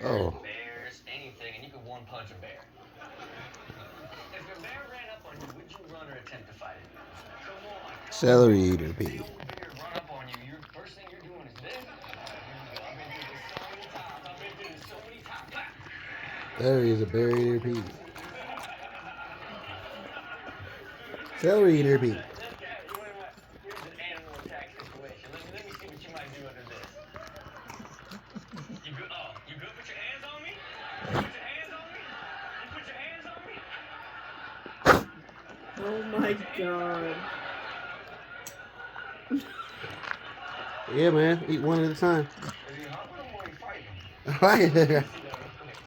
Oh. bears, anything, and you could one punch a bear. If a bear ran up on you, would you run or attempt to fight it? Come on, come on. Celery eater If a big B. old bear run up on you, first thing you're doing is this. Here we go. I've been through this so many times. I've been through this so many times. Celery is a berry eater B. Celery eater B. Here's an animal attack situation. Let me see what you might do under this. You good? Oh, you good? Put your hands on me. You put your hands on me. You put your hands on me. Oh my god. Yeah, man. Eat one at a time. Is he humping him or he fighting him? Right.